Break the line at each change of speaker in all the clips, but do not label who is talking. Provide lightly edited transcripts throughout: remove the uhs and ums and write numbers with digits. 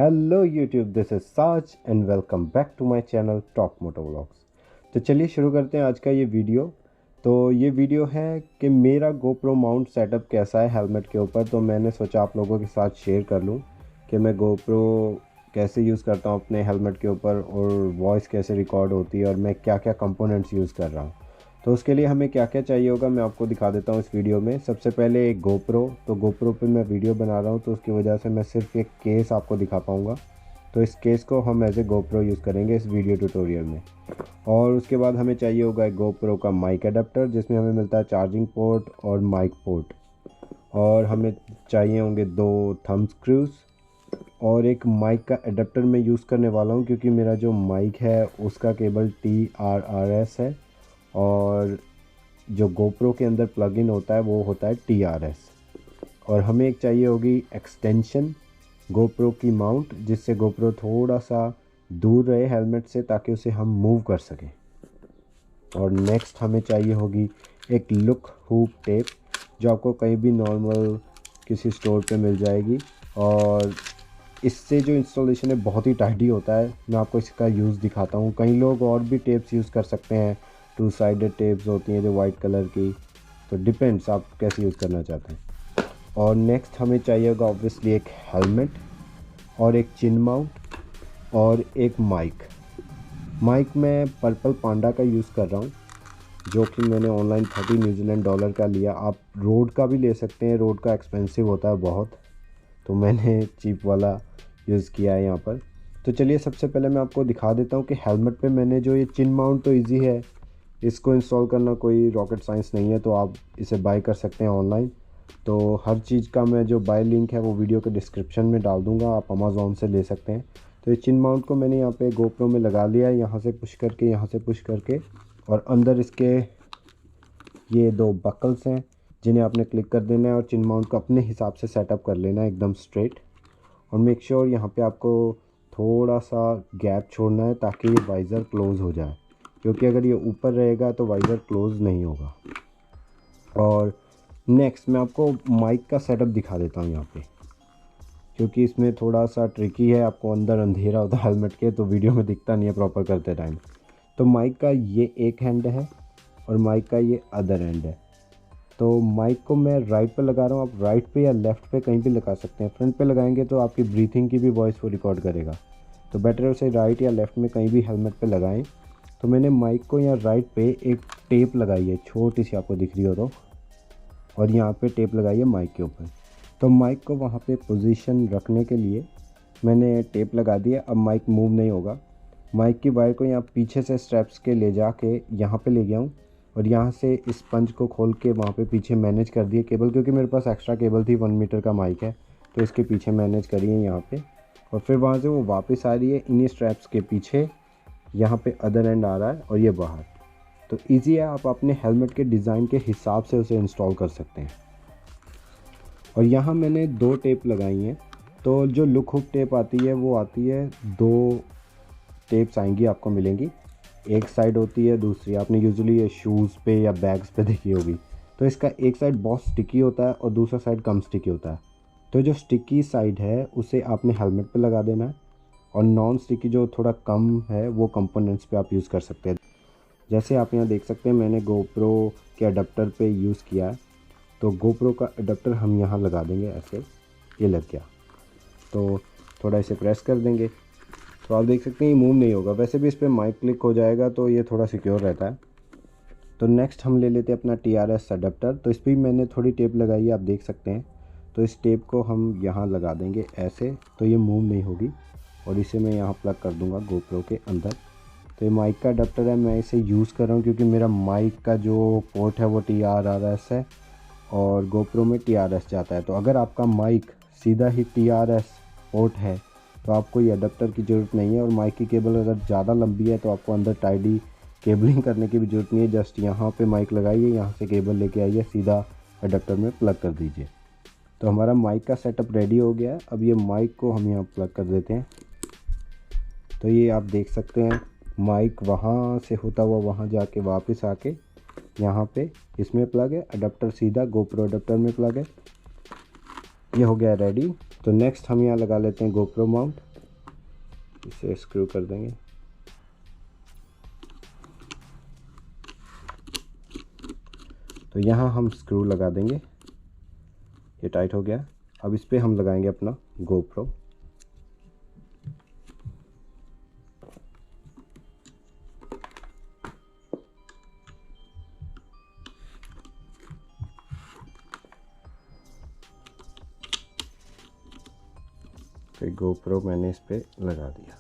Hello YouTube, this is Saaz and welcome back to my channel top motovlogs. तो चलिए शुरू करते हैं आज का ये वीडियो। तो ये वीडियो है कि मेरा गोप्रो माउंट सेटअप कैसा है हेलमेट के ऊपर। तो मैंने सोचा आप लोगों के साथ शेयर कर लूँ कि मैं गोप्रो कैसे यूज़ करता हूँ अपने हेलमेट के ऊपर और वॉइस कैसे रिकॉर्ड होती है और मैं क्या क्या कंपोनेंट्स यूज़ कर रहा हूँ। तो उसके लिए हमें क्या क्या चाहिए होगा मैं आपको दिखा देता हूँ इस वीडियो में। सबसे पहले एक गोप्रो। तो गोप्रो पे मैं वीडियो बना रहा हूँ तो उसकी वजह से मैं सिर्फ एक केस आपको दिखा पाऊँगा। तो इस केस को हम एज ए गोप्रो यूज़ करेंगे इस वीडियो ट्यूटोरियल में। और उसके बाद हमें चाहिए होगा एक गोप्रो का माइक अडेप्टर, जिसमें हमें मिलता है चार्जिंग पोर्ट और माइक पोर्ट। और हमें चाहिए होंगे 2 थंब स्क्रूज और एक माइक का अडेप्टर मैं यूज़ करने वाला हूँ क्योंकि मेरा जो माइक है उसका केबल trrs है और जो गोप्रो के अंदर प्लग इन होता है वो होता है trrs। और हमें एक चाहिए होगी एक्सटेंशन गोप्रो की माउंट, जिससे गोप्रो थोड़ा सा दूर रहे हेलमेट से ताकि उसे हम मूव कर सकें। और नेक्स्ट हमें चाहिए होगी एक लुक हुक टेप, जो आपको कहीं भी नॉर्मल किसी स्टोर पे मिल जाएगी। और इससे जो इंस्टॉलेशन है बहुत ही टाइडी होता है। मैं आपको इसका यूज़ दिखाता हूँ। कई लोग और भी टेप्स यूज़ कर सकते हैं, 2 साइडेड टेप्स होती हैं जो वाइट कलर की। तो डिपेंड्स आप कैसे यूज़ करना चाहते हैं। और नेक्स्ट हमें चाहिए होगा ऑब्वियसली एक हेलमेट और एक चिन माउंट और एक माइक मैं पर्पल पांडा का यूज़ कर रहा हूँ, जो कि मैंने ऑनलाइन $30 का लिया। आप रोड का भी ले सकते हैं, रोड का एक्सपेंसिव होता है बहुत, तो मैंने चीप वाला यूज़ किया है यहाँ पर। तो चलिए सबसे पहले मैं आपको दिखा देता हूँ कि हेलमेट पे मैंने जो ये चिन माउंट तो इजी है, इसको इंस्टॉल करना कोई रॉकेट साइंस नहीं है, तो आप इसे बाय कर सकते हैं ऑनलाइन। तो हर चीज़ का मैं जो बाय लिंक है वो वीडियो के डिस्क्रिप्शन में डाल दूँगा, आप अमेज़ॉन से ले सकते हैं। तो ये चिन माउंट को मैंने यहाँ पे गोप्रो में लगा लिया है, यहाँ से पुश करके और अंदर इसके ये 2 बकल्स हैं जिन्हें आपने क्लिक कर देना है और चिन माउंट को अपने हिसाब से सेटअप कर लेना है एकदम स्ट्रेट। और मेक श्योर यहाँ पे आपको थोड़ा सा गैप छोड़ना है ताकि ये वाइज़र क्लोज़ हो जाए, क्योंकि अगर ये ऊपर रहेगा तो वाइज़र क्लोज़ नहीं होगा। और नेक्स्ट मैं आपको माइक का सेटअप दिखा देता हूँ यहाँ पे, क्योंकि इसमें थोड़ा सा ट्रिकी है। आपको अंदर अंधेरा होता है हेलमेट के, तो वीडियो में दिखता नहीं है प्रॉपर करते टाइम। तो माइक का ये एक हैंड है और माइक का ये अदर एंड है। तो माइक को मैं राइट पे लगा रहा हूँ, आप राइट पे या लेफ़्ट पे कहीं भी लगा सकते हैं। फ्रंट पे लगाएंगे तो आपकी ब्रीथिंग की भी वॉइस वो रिकॉर्ड करेगा, तो बेटर है उसे राइट या लेफ़्ट में कहीं भी हेलमेट पे लगाएं। तो मैंने माइक को यहाँ राइट पे एक टेप लगाई है, छोटी सी आपको दिख रही हो तो, और यहाँ पे टेप लगाई है माइक के ऊपर। तो माइक को वहाँ पे पोजीशन रखने के लिए मैंने टेप लगा दिया। अब माइक मूव नहीं होगा। माइक की वायर को यहाँ पीछे से स्ट्रैप्स के ले जाके यहाँ पे ले गया हूँ और यहाँ से इस पंच को खोल के वहाँ पे पीछे मैनेज कर दिए केबल, क्योंकि मेरे पास एक्स्ट्रा केबल थी, 1 मीटर का माइक है तो इसके पीछे मैनेज करिए यहाँ पे। और फिर वहाँ से वो वापस आ रही है इन्हीं स्ट्रैप्स के पीछे, यहाँ पे अदर एंड आ रहा है और ये बाहर। तो ईजी है, आप अपने हेलमेट के डिज़ाइन के हिसाब से उसे इंस्टॉल कर सकते हैं। और यहाँ मैंने 2 टेप लगाई हैं। तो जो लुक हुक टेप आती है वो आती है, 2 टेप्स आएंगी आपको मिलेंगी, एक साइड होती है, दूसरी आपने यूजुअली ये शूज़ पे या बैग्स पे देखी होगी। तो इसका एक साइड बहुत स्टिकी होता है और दूसरा साइड कम स्टिकी होता है। तो जो स्टिकी साइड है उसे आपने हेलमेट पे लगा देना है और नॉन स्टिकी जो थोड़ा कम है वो कंपोनेंट्स पे आप यूज़ कर सकते हैं। जैसे आप यहाँ देख सकते हैं मैंने गोप्रो के अडेप्टर पे यूज़ किया है। तो गोप्रो का अडेप्टर हम यहाँ लगा देंगे, ऐसे ये लग गया। तो थोड़ा इसे प्रेस कर देंगे तो आप देख सकते हैं ये मूव नहीं होगा। वैसे भी इस पर माइक क्लिक हो जाएगा तो ये थोड़ा सिक्योर रहता है। तो नेक्स्ट हम ले लेते हैं अपना trrs अडेप्टर। तो इस पर भी मैंने थोड़ी टेप लगाई है, आप देख सकते हैं। तो इस टेप को हम यहाँ लगा देंगे ऐसे, तो ये मूव नहीं होगी। और इसे मैं यहाँ प्लग कर दूँगा गोप्रो के अंदर। तो ये माइक का अडेप्टर है, मैं इसे यूज़ कर रहा हूँ क्योंकि मेरा माइक का जो पोर्ट है वो trrs है और गोप्रो में trrs जाता है। तो अगर आपका माइक सीधा ही trrs पोर्ट है तो आपको ये अडेप्टर की ज़रूरत नहीं है। और माइक की केबल अगर ज़्यादा लंबी है तो आपको अंदर टाइडी केबलिंग करने की भी ज़रूरत नहीं है। जस्ट यहाँ पे माइक लगाइए, यहाँ से केबल लेके आइए, सीधा अडेप्टर में प्लग कर दीजिए। तो हमारा माइक का सेटअप रेडी हो गया है। अब ये माइक को हम यहाँ प्लग कर देते हैं। तो ये आप देख सकते हैं माइक वहाँ से होता हुआ वहाँ जाके वापस आके यहाँ पे इसमें प्लग है, अडेप्टर सीधा गोप्रो अडेप्टर में प्लग है। ये हो गया रेडी। तो नेक्स्ट हम यहाँ लगा लेते हैं गोप्रो माउंट। इसे स्क्रू कर देंगे। तो यहाँ हम स्क्रू लगा देंगे, ये टाइट हो गया। अब इस पे हम लगाएंगे अपना GoPro। फिर GoPro मैंने इस पे लगा दिया।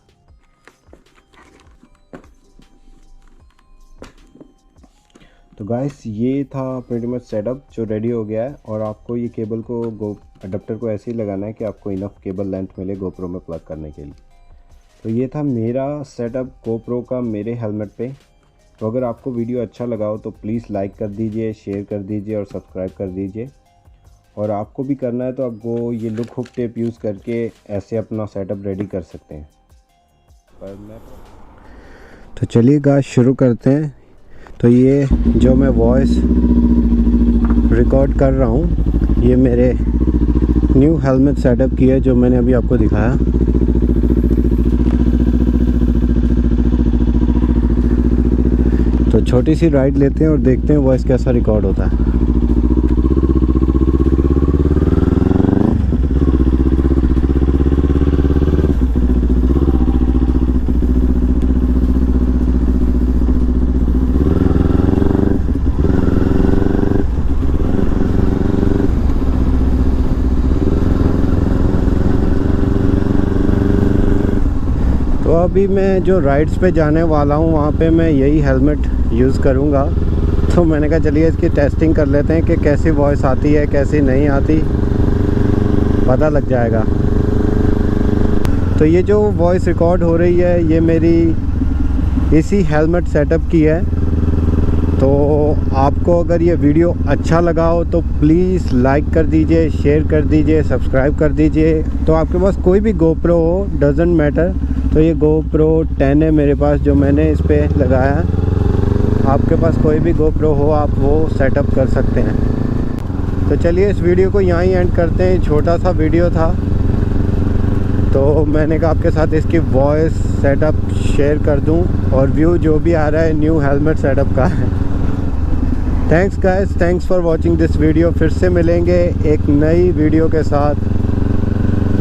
तो गाइस ये था प्रीटी मच सेटअप जो रेडी हो गया है। और आपको ये केबल को अडेप्टर को ऐसे ही लगाना है कि आपको इनफ केबल लेंथ मिले GoPro में प्लग करने के लिए। तो ये था मेरा सेटअप GoPro का मेरे हेलमेट पे। तो अगर आपको वीडियो अच्छा लगा हो तो प्लीज़ लाइक कर दीजिए, शेयर कर दीजिए और सब्सक्राइब कर दीजिए। और आपको भी करना है तो आपको ये लुक हुक टेप यूज़ करके ऐसे अपना सेटअप रेडी कर सकते हैं। तो चलिए गाइस शुरू करते हैं। तो ये जो मैं वॉइस रिकॉर्ड कर रहा हूँ ये मेरे न्यू हेलमेट सेटअप की है जो मैंने अभी आपको दिखाया। तो छोटी सी राइड लेते हैं और देखते हैं वॉइस कैसा रिकॉर्ड होता है। तो अभी मैं जो राइड्स पे जाने वाला हूँ वहाँ पे मैं यही हेलमेट यूज़ करूँगा। तो मैंने कहा चलिए इसकी टेस्टिंग कर लेते हैं कि कैसी वॉइस आती है कैसी नहीं आती, पता लग जाएगा। तो ये जो वॉइस रिकॉर्ड हो रही है ये मेरी इसी हेलमेट सेटअप की है। तो आपको अगर ये वीडियो अच्छा लगा हो तो प्लीज़ लाइक कर दीजिए, शेयर कर दीजिए, सब्सक्राइब कर दीजिए। तो आपके पास कोई भी GoPro हो, डजेंट मैटर। तो ये GoPro 10 है मेरे पास जो मैंने इस पे लगाया है। आपके पास कोई भी GoPro हो आप वो सेटअप कर सकते हैं। तो चलिए इस वीडियो को यहाँ ही एंड करते हैं। छोटा सा वीडियो था तो मैंने कहा आपके साथ इसकी वॉइस सेटअप शेयर कर दूं और व्यू जो भी आ रहा है न्यू हेलमेट सेटअप का है। Thanks guys, thanks for watching this video. फिर से मिलेंगे एक नई वीडियो के साथ,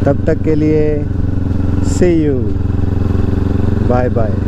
तब तक के लिए सी यू, बाय बाय।